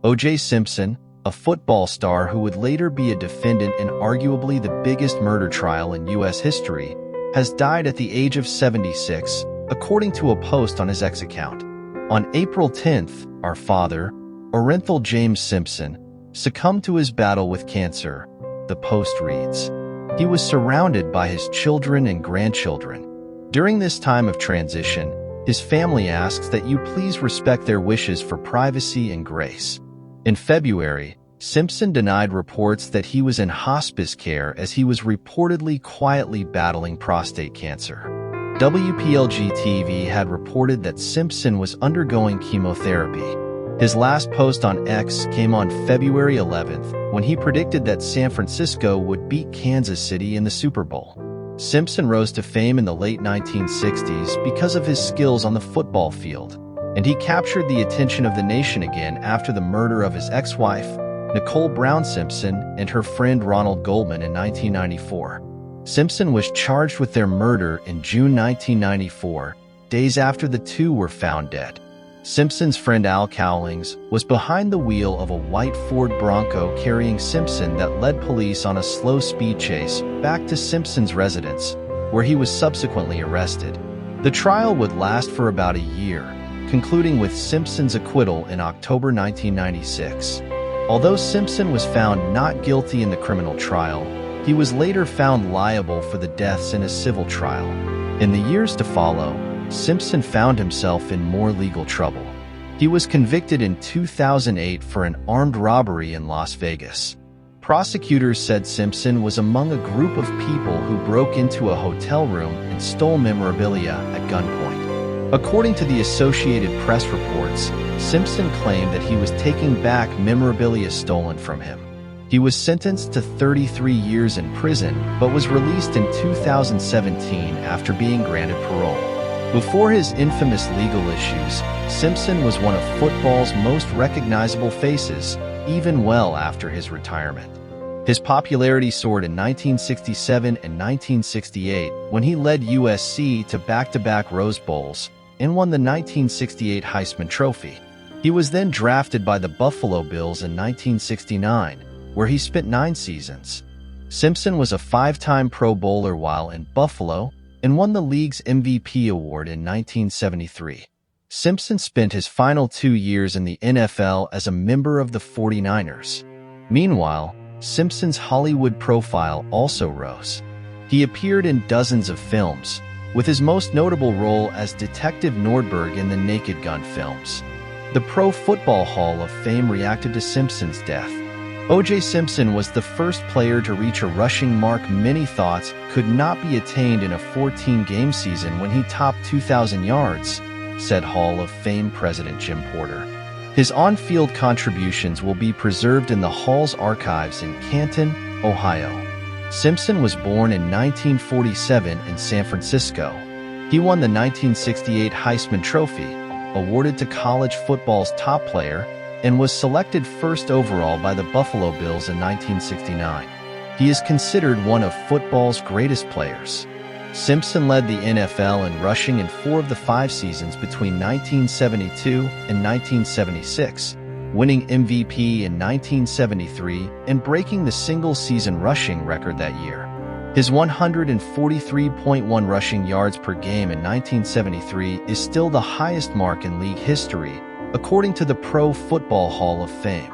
O.J. Simpson, a football star who would later be a defendant in arguably the biggest murder trial in U.S. history, has died at the age of 76, according to a post on his X account. On April 10th, our father, Orenthal James Simpson, succumbed to his battle with cancer. The post reads, "He was surrounded by his children and grandchildren. During this time of transition, his family asks that you please respect their wishes for privacy and grace." In February, Simpson denied reports that he was in hospice care as he was reportedly quietly battling prostate cancer. WPLG-TV had reported that Simpson was undergoing chemotherapy. His last post on X came on February 11th, when he predicted that San Francisco would beat Kansas City in the Super Bowl. Simpson rose to fame in the late 1960s because of his skills on the football field, and he captured the attention of the nation again after the murder of his ex-wife, Nicole Brown Simpson, and her friend Ronald Goldman in 1994. Simpson was charged with their murder in June 1994, days after the two were found dead. Simpson's friend Al Cowlings was behind the wheel of a white Ford Bronco carrying Simpson that led police on a slow speed chase back to Simpson's residence, where he was subsequently arrested. The trial would last for about a year, concluding with Simpson's acquittal in October 1996. Although Simpson was found not guilty in the criminal trial, he was later found liable for the deaths in a civil trial. In the years to follow, Simpson found himself in more legal trouble. He was convicted in 2008 for an armed robbery in Las Vegas. Prosecutors said Simpson was among a group of people who broke into a hotel room and stole memorabilia at gunpoint. According to the Associated Press reports, Simpson claimed that he was taking back memorabilia stolen from him. He was sentenced to 33 years in prison, but was released in 2017 after being granted parole. Before his infamous legal issues, Simpson was one of football's most recognizable faces, even well after his retirement. His popularity soared in 1967 and 1968 when he led USC to back-to-back Rose Bowls and won the 1968 Heisman Trophy. He was then drafted by the Buffalo Bills in 1969, where he spent 9 seasons. Simpson was a 5-time Pro Bowler while in Buffalo and won the league's MVP award in 1973. Simpson spent his final 2 years in the NFL as a member of the 49ers. Meanwhile, Simpson's Hollywood profile also rose. He appeared in dozens of films, with his most notable role as Detective Nordberg in the Naked Gun films. The Pro Football Hall of Fame reacted to Simpson's death. O.J. Simpson was the first player to reach a rushing mark many thought could not be attained in a 14-game season when he topped 2,000 yards, said Hall of Fame President Jim Porter. His on-field contributions will be preserved in the Hall's archives in Canton, Ohio. Simpson was born in 1947 in San Francisco. He won the 1968 Heisman Trophy, awarded to college football's top player, and was selected first overall by the Buffalo Bills in 1969. He is considered one of football's greatest players. Simpson led the NFL in rushing in 4 of the 5 seasons between 1972 and 1976, winning MVP in 1973 and breaking the single-season rushing record that year. His 143.1 rushing yards per game in 1973 is still the highest mark in league history, according to the Pro Football Hall of Fame.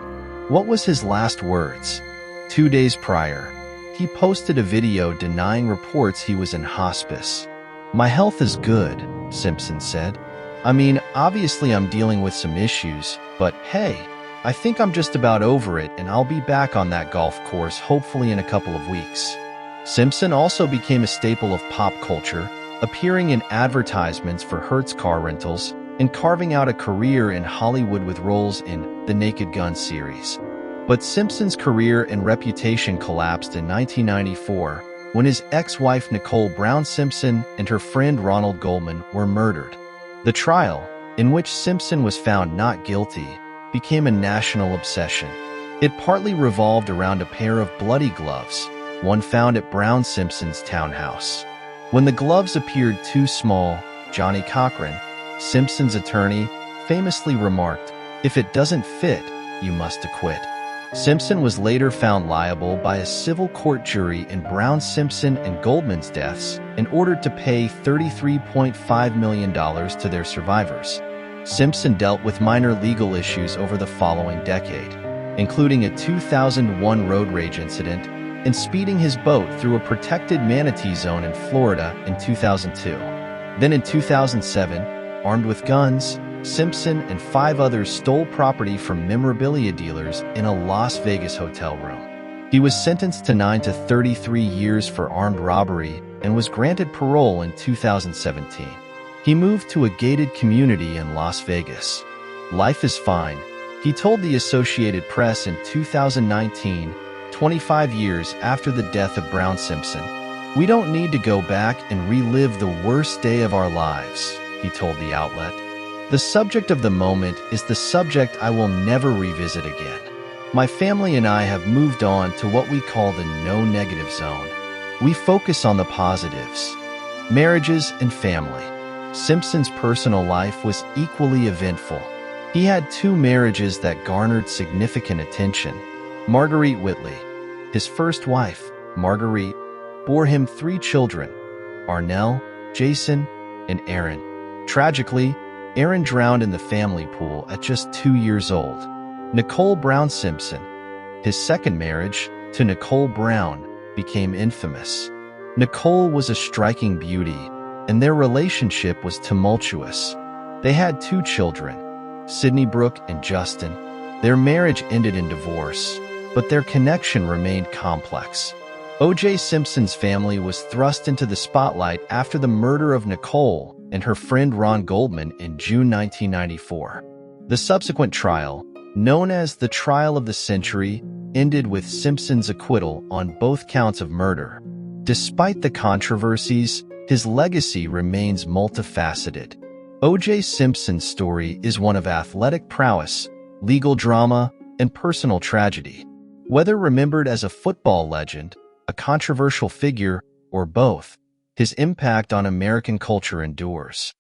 What was his last words? 2 days prior, he posted a video denying reports he was in hospice. "My health is good," Simpson said. "I mean, obviously I'm dealing with some issues, but hey, I think I'm just about over it and I'll be back on that golf course hopefully in a couple of weeks." Simpson also became a staple of pop culture, appearing in advertisements for Hertz car rentals and carving out a career in Hollywood with roles in the Naked Gun series. But Simpson's career and reputation collapsed in 1994 when his ex-wife Nicole Brown Simpson and her friend Ronald Goldman were murdered. The trial, in which Simpson was found not guilty, became a national obsession. It partly revolved around a pair of bloody gloves, one found at Brown Simpson's townhouse. When the gloves appeared too small, Johnny Cochran, Simpson's attorney, famously remarked, "If it doesn't fit, you must acquit. Simpson was later found liable by a civil court jury in Brown, Simpson, and Goldman's deaths and ordered to pay $33.5 million to their survivors. Simpson dealt with minor legal issues over the following decade, including a 2001 road rage incident and speeding his boat through a protected manatee zone in Florida in 2002. Then in 2007, armed with guns, Simpson and 5 others stole property from memorabilia dealers in a Las Vegas hotel room. He was sentenced to 9 to 33 years for armed robbery and was granted parole in 2017. He moved to a gated community in Las Vegas. "Life is fine," he told the Associated Press in 2019, 25 years after the death of Brown Simpson. "We don't need to go back and relive the worst day of our lives," he told the outlet. "The subject of the moment is the subject I will never revisit again. My family and I have moved on to what we call the no negative zone. We focus on the positives. Marriages and family." Simpson's personal life was equally eventful. He had 2 marriages that garnered significant attention. Marguerite Whitley, his first wife, Marguerite, bore him 3 children: Arnell, Jason, and Aaron. Tragically, Aaron drowned in the family pool at just 2 years old. Nicole Brown Simpson, his second marriage to Nicole Brown, became infamous. Nicole was a striking beauty, and their relationship was tumultuous. They had 2 children, Sydney Brooke and Justin. Their marriage ended in divorce, but their connection remained complex. O.J. Simpson's family was thrust into the spotlight after the murder of Nicole and her friend Ron Goldman in June 1994. The subsequent trial, known as the Trial of the Century, ended with Simpson's acquittal on both counts of murder. Despite the controversies, his legacy remains multifaceted. O.J. Simpson's story is one of athletic prowess, legal drama, and personal tragedy. Whether remembered as a football legend, a controversial figure, or both, his impact on American culture endures.